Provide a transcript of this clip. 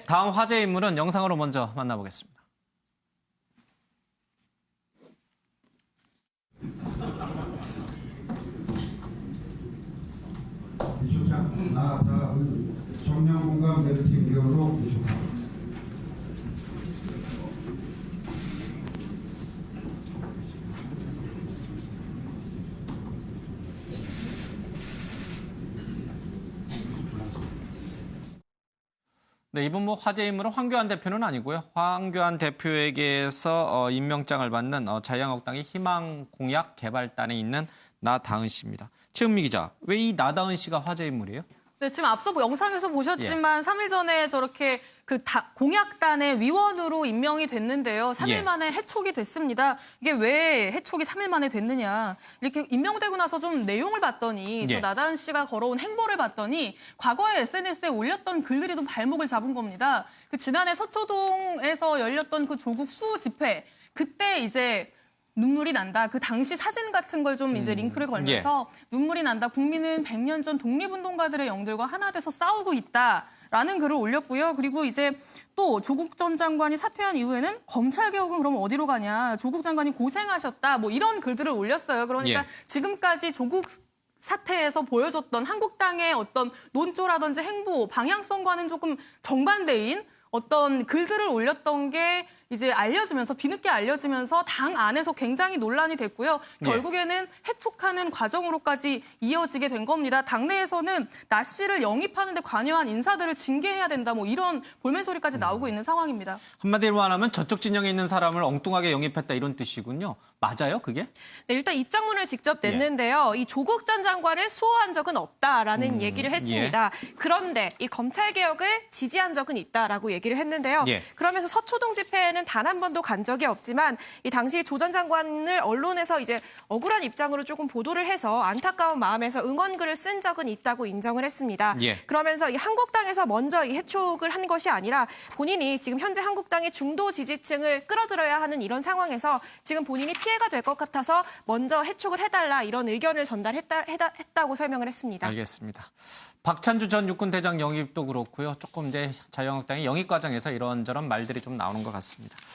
다음 화제 인물은 영상으로 먼저 만나보겠습니다. 이초장 나다 정량공감 내팀으로 이초장. 네, 이번 화제 인물은 황교안 대표는 아니고요. 황교안 대표에게서 임명장을 받는 자유한국당의 희망공약 개발단에 있는 나다은 씨입니다. 최은미 기자, 왜 이 나다은 씨가 화제 인물이에요? 네, 지금 앞서 영상에서 보셨지만 3일 전에 저렇게 공약단의 위원으로 임명이 됐는데요. 3일 만에 해촉이 됐습니다. 이게 왜 해촉이 3일 만에 됐느냐. 이렇게 임명되고 나서 좀 내용을 봤더니 저 나다은 씨가 걸어온 행보를 봤더니 과거에 SNS에 올렸던 글들이 좀 발목을 잡은 겁니다. 지난해 서초동에서 열렸던 조국 수호 집회, 그때 이제 눈물이 난다. 그 당시 사진 같은 걸 좀 이제 링크를 걸면서 눈물이 난다. 국민은 100년 전 독립운동가들의 영들과 하나 돼서 싸우고 있다라는 글을 올렸고요. 그리고 이제 또 조국 전 장관이 사퇴한 이후에는 검찰 개혁은 그럼 어디로 가냐. 조국 장관이 고생하셨다. 뭐 이런 글들을 올렸어요. 그러니까 지금까지 조국 사태에서 보여줬던 한국당의 어떤 논조라든지 행보, 방향성과는 조금 정반대인 어떤 글들을 올렸던 게 이제 뒤늦게 알려지면서 당 안에서 굉장히 논란이 됐고요. 결국에는 해촉하는 과정으로까지 이어지게 된 겁니다. 당내에서는 나 씨를 영입하는 데 관여한 인사들을 징계해야 된다. 뭐 이런 볼멘 소리까지 나오고 있는 상황입니다. 한마디로 말하면 저쪽 진영에 있는 사람을 엉뚱하게 영입했다 이런 뜻이군요. 맞아요, 그게? 네, 일단 입장문을 직접 냈는데요. 이 조국 전 장관을 수호한 적은 없다라는 얘기를 했습니다. 그런데 이 검찰 개혁을 지지한 적은 있다라고 얘기를 했는데요. 그러면서 서초동 집회에는 단 한 번도 간 적이 없지만 이 당시 조 전 장관을 언론에서 이제 억울한 입장으로 조금 보도를 해서 안타까운 마음에서 응원글을 쓴 적은 있다고 인정을 했습니다. 그러면서 이 한국당에서 먼저 이 해촉을 한 것이 아니라 본인이 지금 현재 한국당의 중도 지지층을 끌어들여야 하는 이런 상황에서 지금 본인이 피해가 될 것 같아서 먼저 해촉을 해달라 이런 의견을 전달했다고 설명을 했습니다. 알겠습니다. 박찬주 전 육군대장 영입도 그렇고요. 조금 이제 자유한국당의 영입 과정에서 이런저런 말들이 좀 나오는 것 같습니다.